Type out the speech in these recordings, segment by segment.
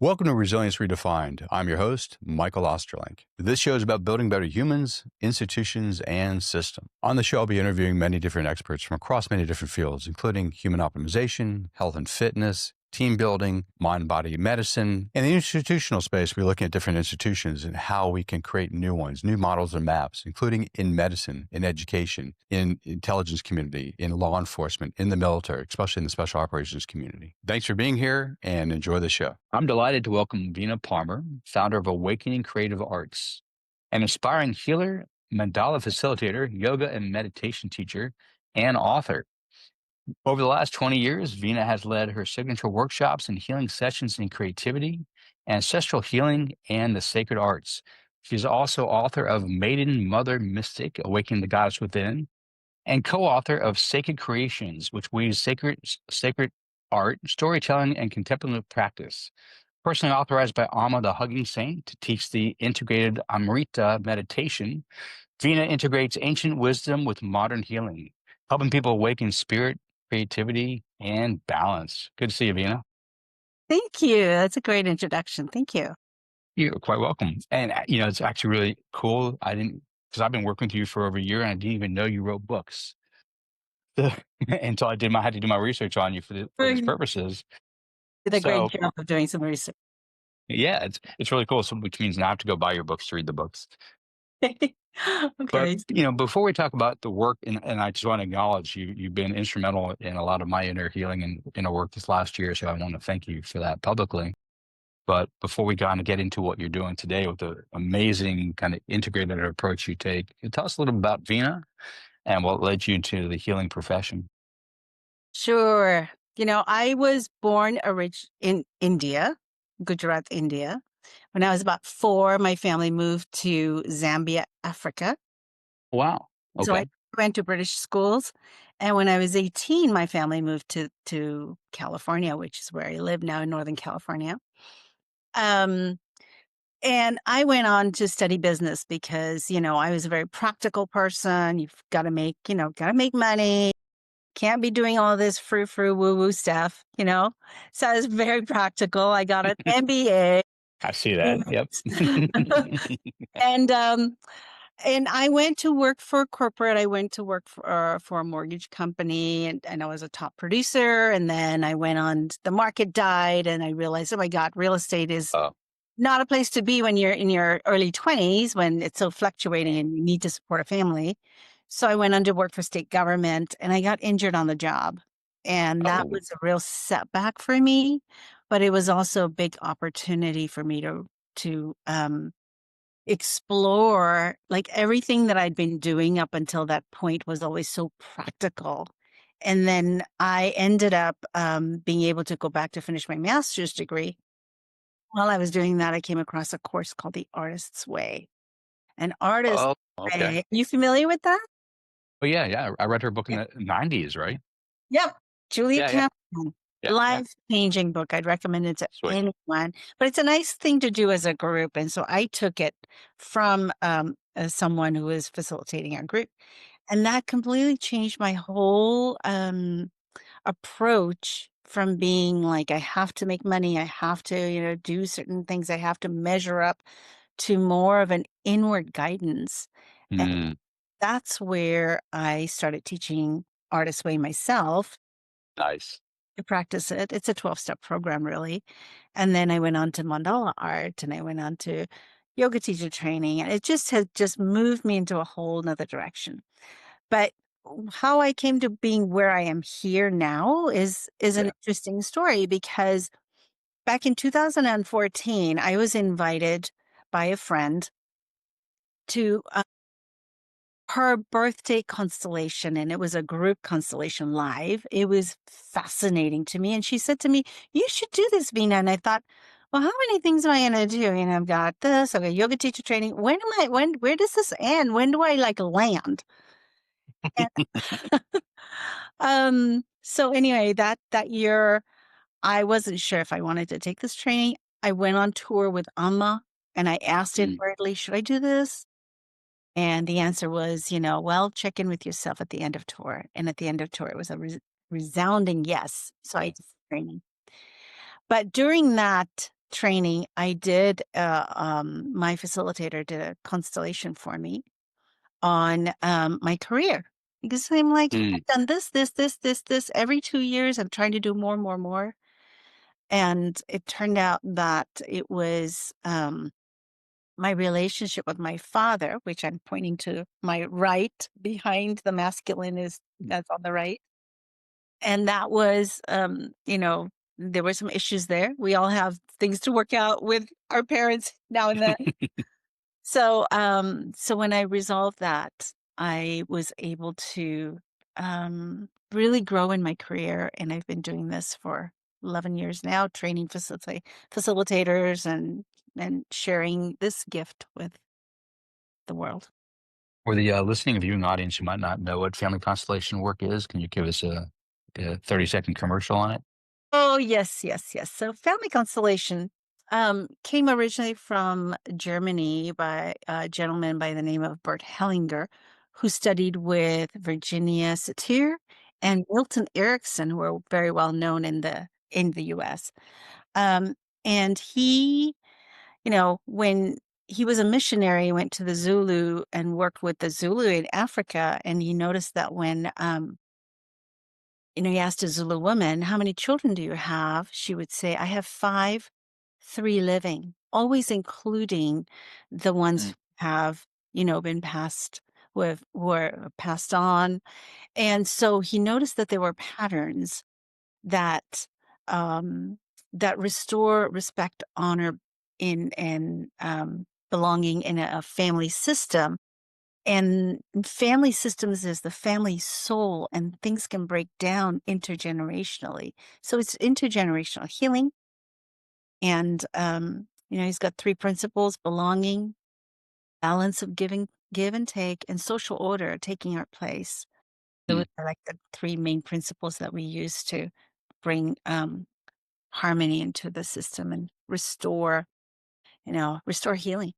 Welcome to Resilience Redefined. I'm your host, Michael Ostrolenk. This show is about building better humans, institutions, and systems. On the show, I'll be interviewing many different experts from across many different fields, including human optimization, health and fitness, team building, mind-body medicine. In the institutional space, we're looking at different institutions and how we can create new ones, new models and maps, including in medicine, in education, in intelligence community, in law enforcement, in the military, especially in the special operations community. Thanks for being here and enjoy the show. I'm delighted to welcome Vina Parmar, founder of Awakening Creative Arts, an inspiring healer, mandala facilitator, yoga and meditation teacher, and author. Over the last 20 years, Vina has led her signature workshops and healing sessions in creativity, ancestral healing, and the sacred arts. She's also author of Maiden Mother Mystic, Awakening the Goddess Within, and co-author of Sacred Creations, which weaves sacred art, storytelling, and contemplative practice. Personally authorized by Amma the Hugging Saint to teach the integrated Amrita meditation, Vina integrates ancient wisdom with modern healing, helping people awaken spirit, creativity, and balance. Good to see you, Vina. Thank you. That's a great introduction. Thank you. You're quite welcome. And, it's actually really cool. Because I've been working with you for over a year and I didn't even know you wrote books until I had to do my research on you for these You purposes. did a great So, job of doing some research. yeah, it's really cool. So, which means now I have to go buy your books to read the books. But Okay. before we talk about the work, and I just want to acknowledge you've been instrumental in a lot of my inner healing and inner work this last year. So I want to thank you for that publicly. But before we kind of get into what you're doing today with the amazing kind of integrated approach you take, can you tell us a little bit about Vina and what led you into the healing profession? Sure. I was born in India, Gujarat, India. When I was about 4, my family moved to Zambia, Africa. Wow. So I Okay. went to British schools. And when I was 18, my family moved to California, which is where I live now in Northern California. Um, And I went on to study business because, I was a very practical person. You've got to got to make money. Can't be doing all this frou-frou, woo-woo stuff. So I was very practical. I got an MBA. I see that. Yep. And and I went to work for corporate. I went to work for a mortgage company, and I was a top producer. And then I went on. The market died, and I realized, oh my God, real estate is uh, not a place to be when you're in your early 20s, when it's so fluctuating and you need to support a family. So I went on to work for state government and I got injured on the job. And that oh, was a real setback for me, but it was also a big opportunity for me to explore, like, everything that I'd been doing up until that point was always so practical. And then I ended up being able to go back to finish my master's degree. While I was doing that, I came across a course called The Artist's Way. An Artist's oh, okay. Way. You familiar with that? Oh, yeah, yeah. I read her book in Yeah. the 90s, right? Yep. Julia Yeah, yeah, Cameron. yeah, yeah. Life-changing book. I'd recommend it to Sweet. anyone. But it's a nice thing to do as a group. And so I took it from as someone who was facilitating our group. And that completely changed my whole approach from being like, I have to make money, I have to, do certain things, I have to measure up, to more of an inward guidance. And Mm, that's where I started teaching Artist Way myself nice. to practice it. It's a 12-step program, really. And then I went on to mandala art and I went on to yoga teacher training. And it just has just moved me into a whole nother direction. But how I came to being where I am here now is an Yeah. interesting story, because back in 2014, I was invited by a friend to her birthday constellation, and it was a group constellation live. It was fascinating to me. And she said to me, "You should do this, Vina." And I thought, well, how many things am I going to do? I've got this, I've got yoga teacher training. Where does this end? When do I like land? And, so anyway, that year, I wasn't sure if I wanted to take this training. I went on tour with Amma and I asked Mm, inwardly, should I do this? And the answer was, well, check in with yourself at the end of tour. And at the end of tour, it was a resounding yes. So I did the training. But during that training, I did, my facilitator did a constellation for me on, my career because I'm like, Mm. I've done this every 2 years. I'm trying to do more, more, more. And it turned out that it was, my relationship with my father, which I'm pointing to my right behind the masculine is that's on the right. And that was, there were some issues there. We all have things to work out with our parents now and then. So when I resolved that, I was able to really grow in my career, and I've been doing this for 11 years now, training facilitators and sharing this gift with the world. For the listening and viewing audience who might not know what family constellation work is, can you give us a 30-second commercial on it? Oh, yes, yes, yes. So Family Constellation came originally from Germany by a gentleman by the name of Bert Hellinger, who studied with Virginia Satir and Milton Erickson, who are very well known in the US. Um, and when he was a missionary, he went to the Zulu and worked with the Zulu in Africa, and he noticed that when he asked a Zulu woman, "How many children do you have?" She would say, "I have 5, 3 living," always including the ones Mm. who have, been passed who are passed on. And so he noticed that there were patterns that, um, that restore respect, honor in and, belonging in a family system, and family systems is the family soul, and things can break down intergenerationally. So it's intergenerational healing. And, he's got 3 principles: belonging, balance of give and take, and social order, taking our place. Those Mm. are like the 3 main principles that we use to bring, harmony into the system and restore healing.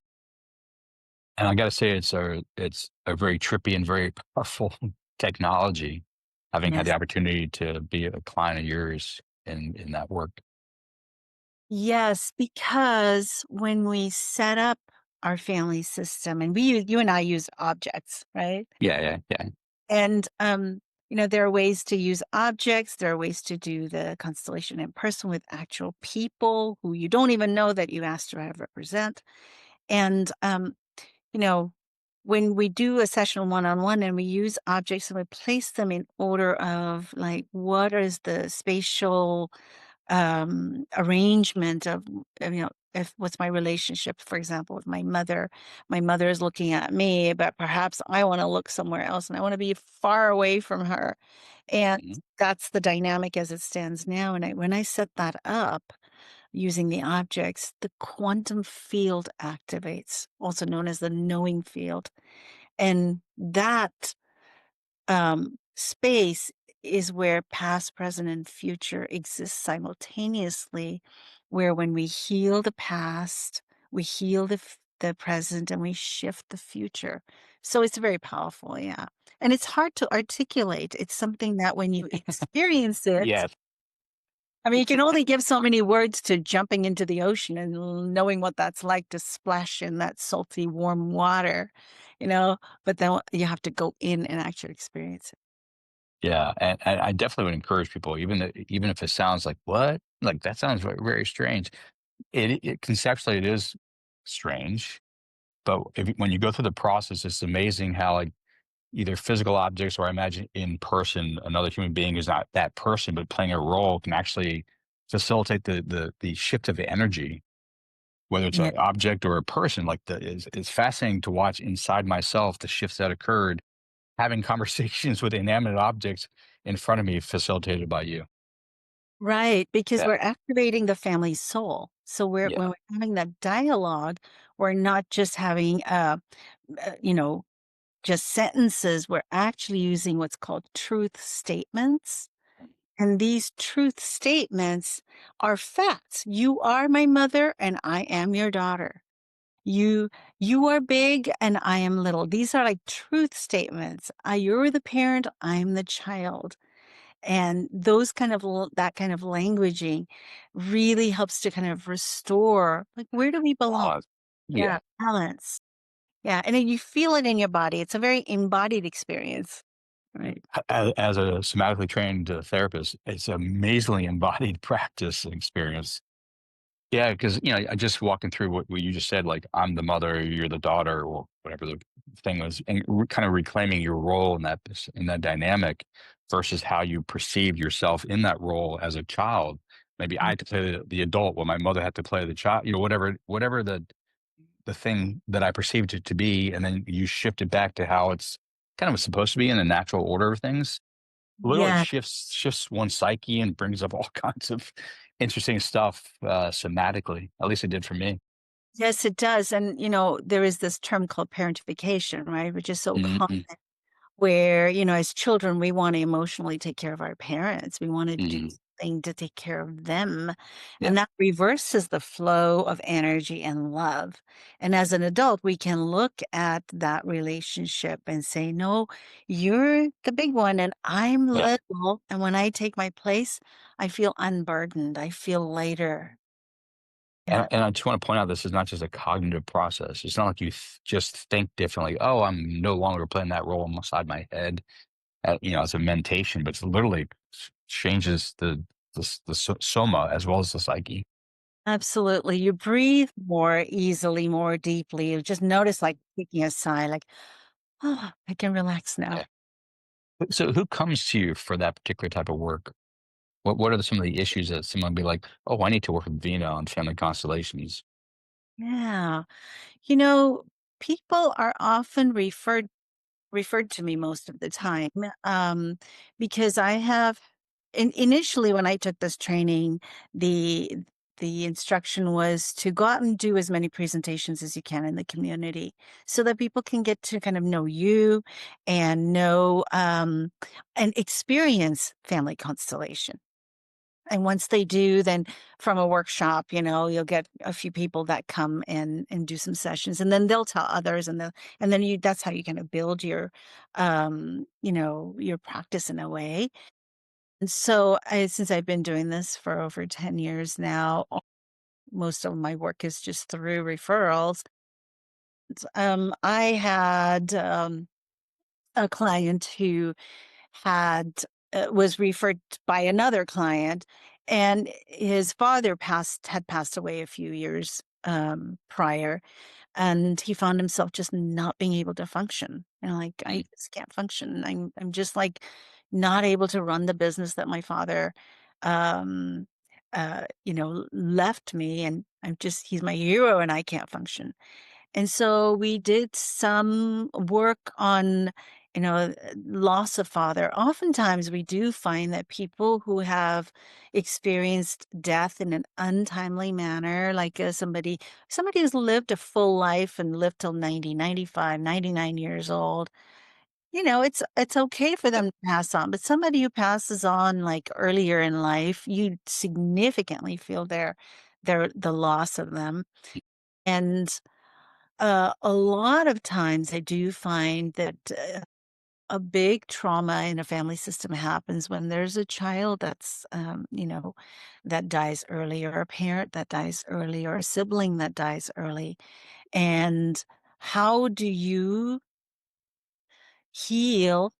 And I gotta say, it's a very trippy and very powerful technology, having had the Yes. opportunity to be a client of yours in that work. Yes, because when we set up our family system, and you and I use objects, right? Yeah, yeah, yeah. And there are ways to use objects, there are ways to do the constellation in person with actual people who you don't even know that you asked to represent. And you know, when we do a session one-on-one and we use objects and we place them in order of like what is the spatial arrangement of, if what's my relationship, for example, with my mother is looking at me, but perhaps I want to look somewhere else and I want to be far away from her. And Mhm. that's the dynamic as it stands now. And when I set that up using the objects, the quantum field activates, also known as the knowing field. And that space is where past, present, and future exist simultaneously, where when we heal the past, we heal the present, and we shift the future. So it's very powerful, yeah. And it's hard to articulate. It's something that when you experience it, Yes. I mean, you can only give so many words to jumping into the ocean and knowing what that's like to splash in that salty, warm water, you know, but then you have to go in and actually experience it. Yeah, and I definitely would encourage people, even if it sounds like, "What?" Like, that sounds very strange. It conceptually, it is strange, but when you go through the process, it's amazing how, like, either physical objects or I imagine in person, another human being is not that person, but playing a role can actually facilitate the shift of energy, whether it's Yeah. an object or a person. Like, it's fascinating to watch inside myself the shifts that occurred having conversations with inanimate objects in front of me facilitated by you. Right, because Yeah. we're activating the family soul. So when Yeah. we're having that dialogue, we're not just having uh, you know, just sentences, we're actually using what's called truth statements. And these truth statements are facts. You are my mother and I am your daughter. You you are big and I am little. These are like truth statements. You're the parent, I'm the child. And those kind of that kind of languaging really helps to kind of restore, like, where do we belong? Pause. Yeah, Yeah. balance. Yeah, and then you feel it in your body. It's a very embodied experience, right? As a somatically trained therapist, it's amazingly embodied practice and experience. Yeah, because I just walking through what you just said, like I'm the mother, you're the daughter, or whatever the thing was, and kind of reclaiming your role in that dynamic versus how you perceived yourself in that role as a child. Maybe I Mm. had to play the adult, while my mother had to play the child. Whatever the thing that I perceived it to be, and then you shift it back to how it's kind of supposed to be in the natural order of things. Literally Yeah. shifts one's psyche and brings up all kinds of interesting stuff, somatically. At least it did for me. Yes, it does. And, there is this term called parentification, right? Which is so common. Mhm, Where, as children, we want to emotionally take care of our parents. We want to do mhm. something to take care of them. Yeah, And that reverses the flow of energy and love. And as an adult, we can look at that relationship and say, no, you're the big one and I'm yeah. little. And when I take my place, I feel unburdened. I feel lighter. Yeah. And I just wanna point out this is not just a cognitive process. It's not like you just think differently. "Oh, I'm no longer playing that role inside my head," as a mentation, but it's literally changes the soma as well as the psyche. Absolutely. You breathe more easily, more deeply. You just notice like taking a sigh, like, oh, I can relax now. Yeah. So who comes to you for that particular type of work? What are some of the issues that someone would be like, "Oh, I need to work with Vina on family constellations." Yeah. You know, people are often referred to me most of the time, um, because I have initially when I took this training, the the instruction was to go out and do as many presentations as you can in the community so that people can get to kind of know you and know and experience family constellation. And once they do, then from a workshop, you'll get a few people that come and do some sessions, and then they'll tell others, and then that's how you kind of build your practice in a way. And so, since I've been doing this for over 10 years now, most of my work is just through referrals. I had a client who was referred by another client, and his father had passed away a few years prior, and he found himself just not being able to function. Like, I Mm, just can't function. I'm just like not able to run the business that my father, um, left me, and he's my hero, and I can't function. And so we did some work on, loss of father. Oftentimes, we do find that people who have experienced death in an untimely manner, like somebody who's lived a full life and lived till 90, 95, 99 years old, it's okay for them to pass on. But somebody who passes on like earlier in life, you significantly feel the loss of them. And a lot of times I do find that a big trauma in a family system happens when there's a child that dies early, or a parent that dies early, or a sibling that dies early. And how do you heal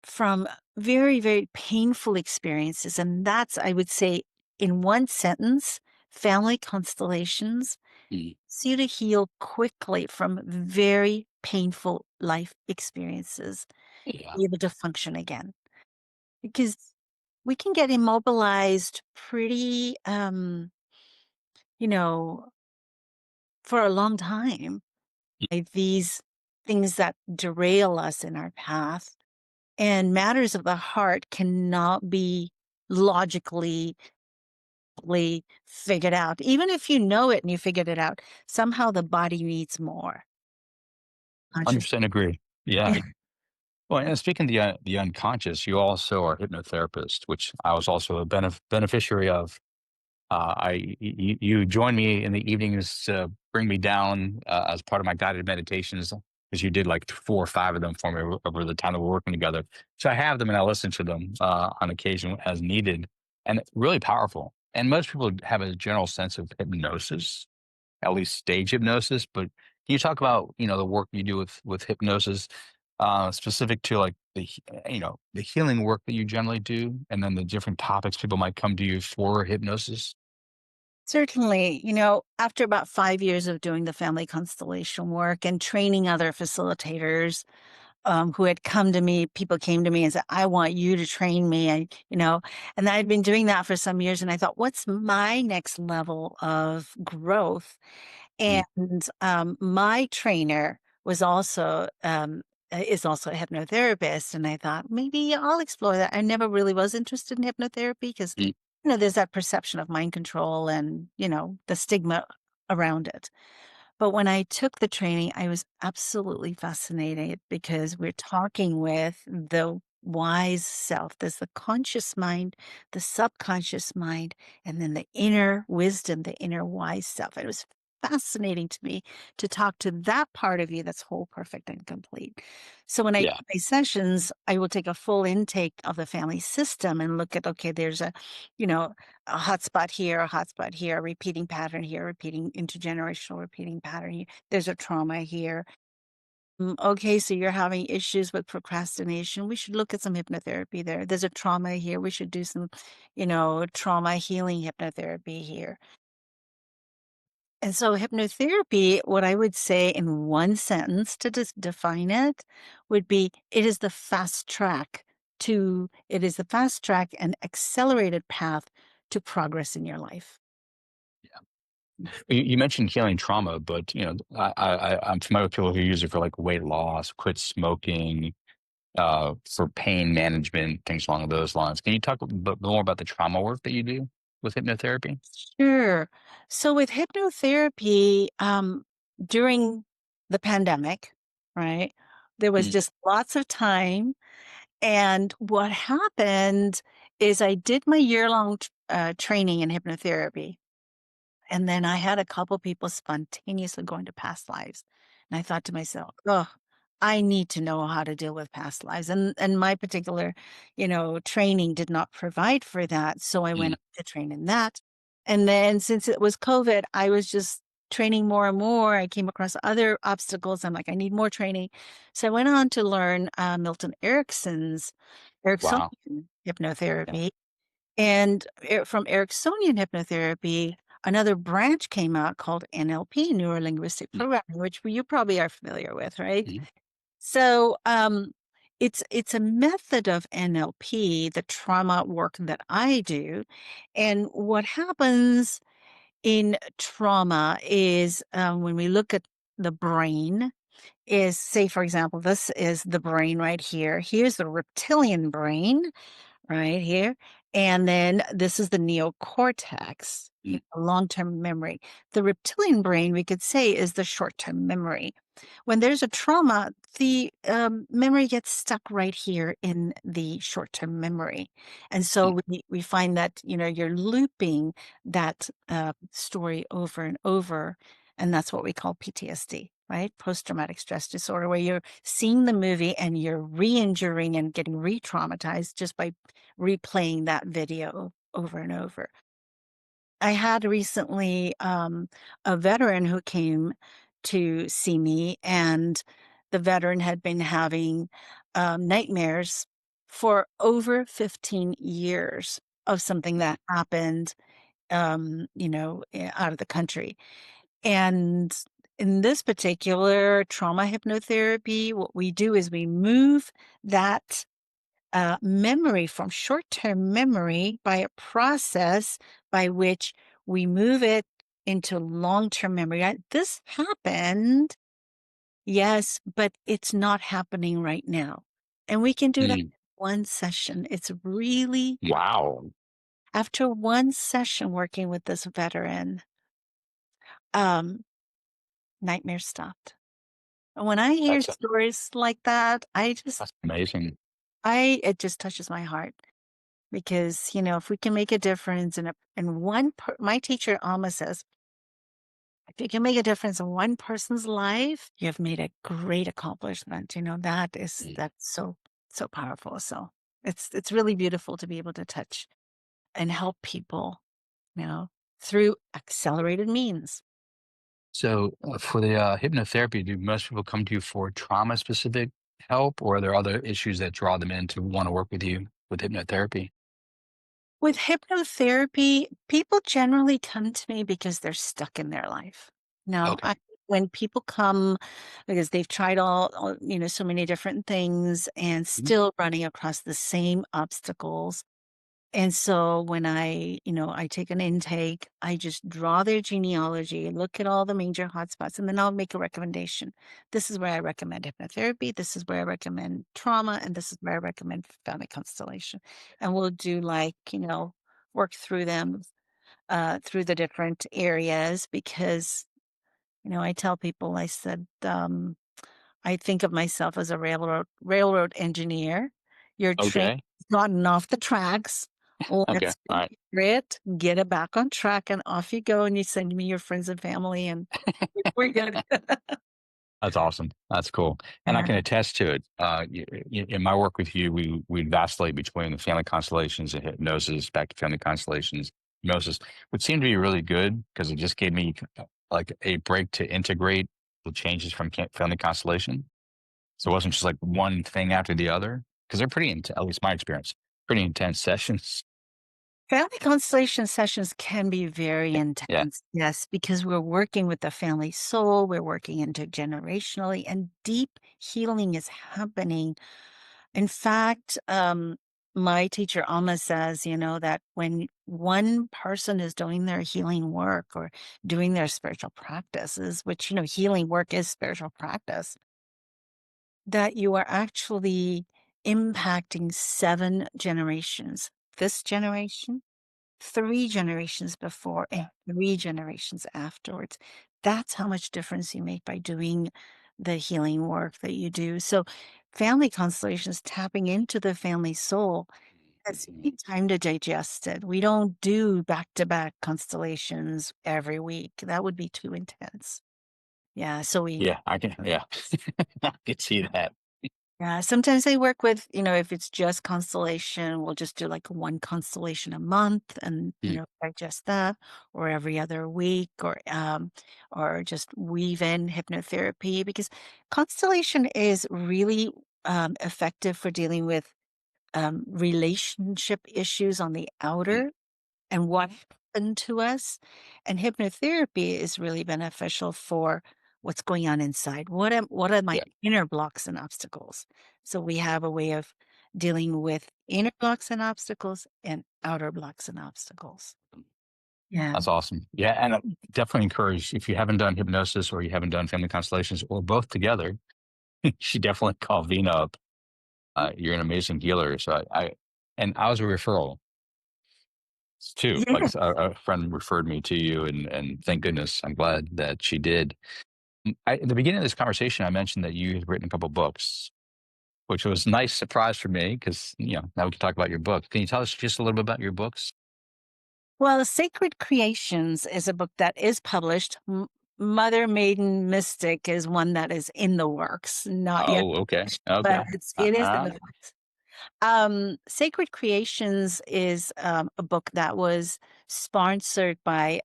from very, very painful experiences? And that's, I would say, in one sentence, family constellations mm. so you to heal quickly from very painful life experiences, Yeah. be able to function again. Because we can get immobilized pretty, you know, for a long time by these things that derail us in our path. And matters of the heart cannot be logically figured out. Even if you know it and you figured it out, somehow the body needs more conscious. 100% agree. Yeah. Well, and speaking of the unconscious, you also are a hypnotherapist, which I was also a beneficiary of. You join me in the evenings to bring me down as part of my guided meditations. because you did like 4 or 5 of them for me over the time that we're working together. So I have them and I listen to them on occasion as needed, and it's really powerful. And most people have a general sense of hypnosis, at least stage hypnosis. But can you talk about, the work you do with hypnosis, specific to like the healing work that you generally do, and then the different topics people might come to you for hypnosis? Certainly, after about 5 years of doing the family constellation work and training other facilitators who had come to me, people came to me and said, I want you to train me. And I'd been doing that for some years. And I thought, what's my next level of growth? Mm. And my trainer is also a hypnotherapist. And I thought maybe I'll explore that. I never really was interested in hypnotherapy because, Mm. there's that perception of mind control and, the stigma around it. But when I took the training, I was absolutely fascinated because we're talking with the wise self. There's the conscious mind, the subconscious mind, and then the inner wisdom, the inner wise self. It was fascinating to me to talk to that part of you that's whole, perfect, and complete. So when I do Yeah. my sessions, I will take a full intake of the family system and look at, okay, there's you know, a hotspot here, a hotspot here, a repeating pattern here, repeating intergenerational repeating pattern here. There's a trauma here. Okay, so you're having issues with procrastination. We should look at some hypnotherapy there. There's a trauma here. We should do some, trauma healing hypnotherapy here. And so hypnotherapy, what I would say in one sentence to just define it would be it is the fast track and accelerated path to progress in your life. You mentioned healing trauma, but I'm familiar with people who use it for like weight loss, quit smoking, for pain management, things along those lines. Can you talk a bit more about the trauma work that you do with hypnotherapy? Sure. So with hypnotherapy, during the pandemic, right, there was Mm. just lots of time. And what happened is I did my year-long training in hypnotherapy. And then I had a couple people spontaneously go into past lives. And I thought to myself, oh, I need to know how to deal with past lives. And my particular, training did not provide for that. So I went Mm. on to train in that. And then since it was COVID, I was just training more and more. I came across other obstacles. I'm like, I need more training. So I went on to learn Milton Erickson's Wow. Ericksonian Yeah. hypnotherapy. And from Ericksonian hypnotherapy, another branch came out called NLP, Neuro Linguistic Mm. Programming, which you probably are familiar with, right? Mhm. So it's a method of NLP, the trauma work that I do. And what happens in trauma is when we look at the brain, is say, for example, this is the brain right here. Here's the reptilian brain right here. And then this is the neocortex, Mm. long-term memory. The reptilian brain, we could say, is the short-term memory. When there's a trauma, the memory gets stuck right here in the short-term memory. And Mm. so we find that, you're looping that story over and over. And that's what we call PTSD, right? Post-traumatic stress disorder, where you're seeing the movie and you're re-injuring and getting re-traumatized just by replaying that video over and over. I had recently a veteran who came to see me, and the veteran had been having nightmares for over 15 years of something that happened, out of the country. And in this particular trauma hypnotherapy, what we do is we move that memory from short term memory by a process by which we move it into long term memory. This happened, yes, but it's not happening right now. And we can do that Mm. in one session. It's really, Wow. after one session working with this veteran, um, nightmare stopped. And when I hear That's stories like that, that's amazing. it just touches my heart. Because, if we can make a difference in my teacher alma says, If you can make a difference in one person's life, you have made a great accomplishment. Mm. That's so powerful. So it's really beautiful to be able to touch and help people, you know, through accelerated means. So, for the hypnotherapy, do most people come to you for trauma specific help, or are there other issues that draw them in to want to work with you with hypnotherapy? With hypnotherapy, people generally come to me because they're stuck in their life. No, Okay. when people come because they've tried so many different things and Mhm. still running across the same obstacles. And so when I take an intake, I just draw their genealogy, look at all the major hotspots, and then I'll make a recommendation. This is where I recommend hypnotherapy. This is where I recommend trauma. And this is where I recommend family constellation. And we'll do work through them, through the different areas because, I tell people, I said, I think of myself as a railroad engineer. Your train Okay. has gotten off the tracks. Okay. Let's All right. repair it, get it back on track, and off you go. And you send me your friends and family, and we're good. That's awesome. That's cool. And I Yeah. can attest to it. In my work with you, we vacillate between the family constellations and hypnosis, back to family constellations, hypnosis, which seemed to be really good because it just gave me like a break to integrate the changes from family constellation. So it wasn't just like one thing after the other because they're pretty intense, at least my experience, pretty intense sessions. Family constellation sessions can be very Yeah. intense, yes, because we're working with the family soul, we're working intergenerationally, and deep healing is happening. In fact, my teacher Alma says, that when one person is doing their healing work or doing their spiritual practices, which, healing work is spiritual practice, that you are actually impacting 7 generations. This generation, 3 generations before, and 3 generations afterwards. That's how much difference you make by doing the healing work that you do. So, family constellations tapping into the family soul has Mhm. need time to digest it. We don't do back to back constellations every week. That would be too intense. Yeah. So we Yeah, I can. Yeah, I can see that. Yeah, sometimes I work with, if it's just constellation, we'll just do like one constellation a month and, Mm. digest that, or every other week, or just weave in hypnotherapy because constellation is really effective for dealing with relationship issues on the Mm. outer and what happened to us. And hypnotherapy is really beneficial for what's going on inside. What are my Yeah. inner blocks and obstacles? So we have a way of dealing with inner blocks and obstacles and outer blocks and obstacles. Yeah. That's awesome. Yeah, and definitely encourage if you haven't done hypnosis or you haven't done family constellations or both together, you should definitely call Vina up. You're an amazing healer. So and I was a referral too. Like Yeah. a friend referred me to you, and thank goodness, I'm glad that she did. At the beginning of this conversation, I mentioned that you had written a couple books, which was a nice surprise for me because now we can talk about your book. Can you tell us just a little bit about your books? Well, Sacred Creations is a book that is published. Mother Maiden Mystic is one that is in the works, not yet, Oh, okay, but okay. it is in Uh, the works. Sacred Creations is a book that was sponsored by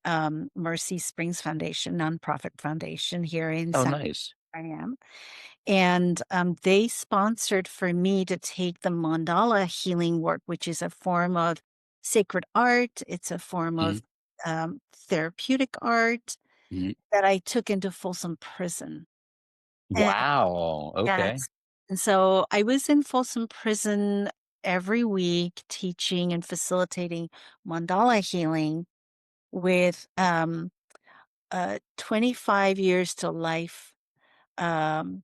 Mercy Springs Foundation, nonprofit foundation here in oh, San nice. I am. And they sponsored for me to take the mandala healing work, which is a form of sacred art. It's a form Mhm, of therapeutic art mhm. that I took into Folsom Prison. Wow. Okay. Yes. And so I was in Folsom Prison every week teaching and facilitating mandala healing with 25 years to life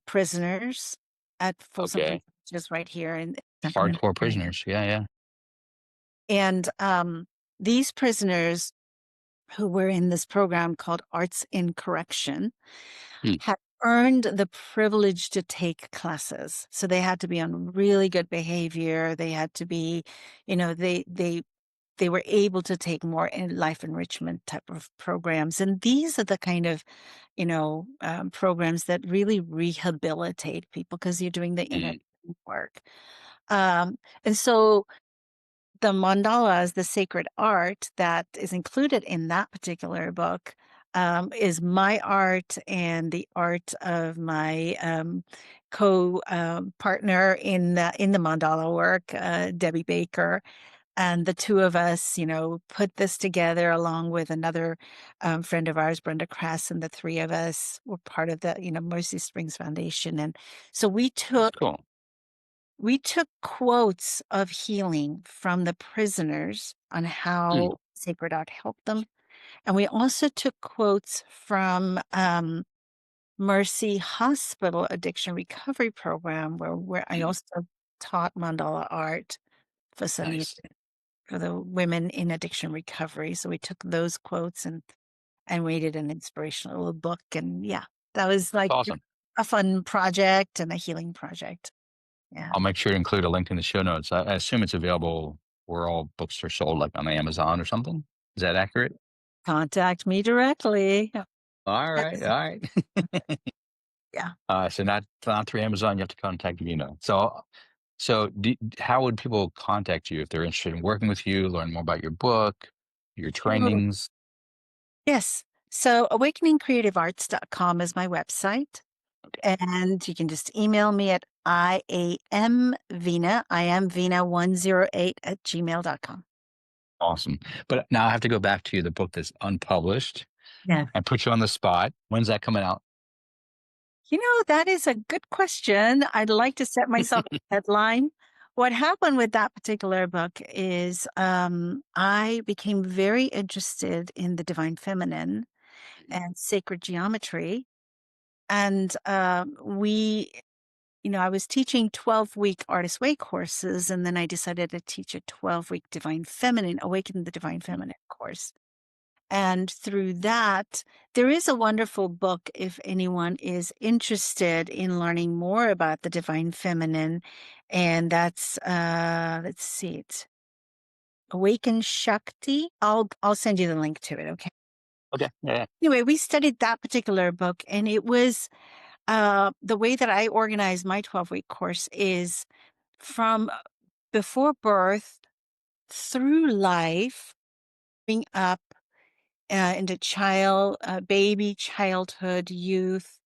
prisoners at Folsom Prison, Okay. just right here in Sacramento Hardcore area. prisoners. Yeah, yeah. And these prisoners who were in this program called Arts in Correction Hmm. had earned the privilege to take classes. So they had to be on really good behavior. They had to be, they they were able to take more in life enrichment type of programs. And these are the kind of, programs that really rehabilitate people because you're doing the inner Mm, work. And so the mandalas, the sacred art that is included in that particular book, is my art and the art of my co partner in the mandala work, Debbie Baker. And the two of us, put this together along with another friend of ours, Brenda Kress, and the three of us were part of the, Mercy Springs Foundation. And so that's cool. we took quotes of healing from the prisoners on Mm, how sacred art helped them. And we also took quotes from Mercy Hospital Addiction Recovery Program, where I mm, also taught mandala art for some years nice. for the women in addiction recovery. So we took those quotes and made it an inspirational little book. And yeah, that was That's like awesome. a fun project and a healing project. Yeah. I'll make sure to include a link in the show notes. I assume it's available where all books are sold, like on Amazon or something. Is that accurate? Contact me directly. Yeah. All right. Yes. All right. Yeah. So not through Amazon. You have to contact Vina. How would people contact you if they're interested in working with you, learn more about your book, your Oh, trainings? yes. So awakeningcreativearts.com is my website. Okay, And you can just email me at I am Vina108 at gmail.com. awesome. But now I have to go back to the book that's unpublished Yeah. and put you on the spot. When's that coming out? That is a good question. I'd like to set myself a deadline. What happened with that particular book is I became very interested in the divine feminine and sacred geometry. And I was teaching 12-week Artist Way courses, and then I decided to teach a 12-week Divine Feminine, Awaken the Divine Feminine course. And through that, there is a wonderful book if anyone is interested in learning more about the Divine Feminine. And that's, let's see, it's Awaken Shakti. I'll send you the link to it. Okay. Okay. Yeah. Anyway, we studied that particular book, and it was the way that I organize my 12-week course is from before birth through life, being up into baby, childhood, youth,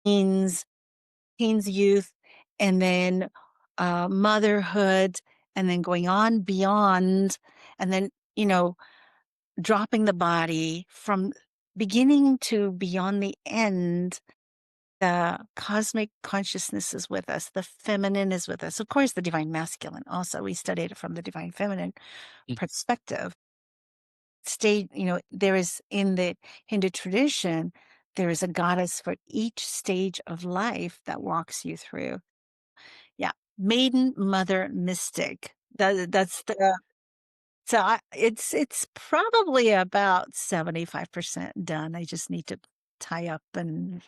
teens, youth, and then motherhood, and then going on beyond, and then, dropping the body from beginning to beyond the end. The cosmic consciousness is with us. The feminine is with us. Of course, the divine masculine also. We studied it from the divine feminine Mm. perspective. There is in the Hindu tradition, there is a goddess for each stage of life that walks you through. Yeah. Maiden, mother, mystic. That's the so it's probably about 75% done. I just need to tie up and,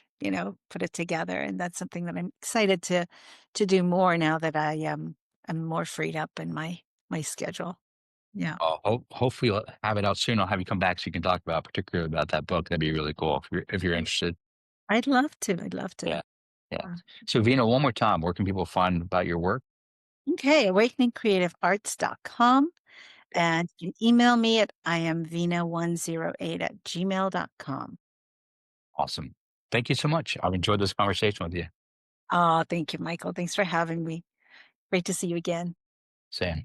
put it together. And that's something that I'm excited to do more now that I'm more freed up in my schedule. Yeah. Hopefully, you'll have it out soon. I'll have you come back so you can talk about particularly about that book. That'd be really cool if you're interested. I'd love to. I'd love to. Yeah. Yeah. Uh, So, Vina, one more time, where can people find about your work? Okay, awakeningcreativearts.com. Okay. And you can email me at iamvina108 at gmail.com. Awesome. Thank you so much. I've enjoyed this conversation with you. Oh, thank you, Michael. Thanks for having me. Great to see you again. Sam.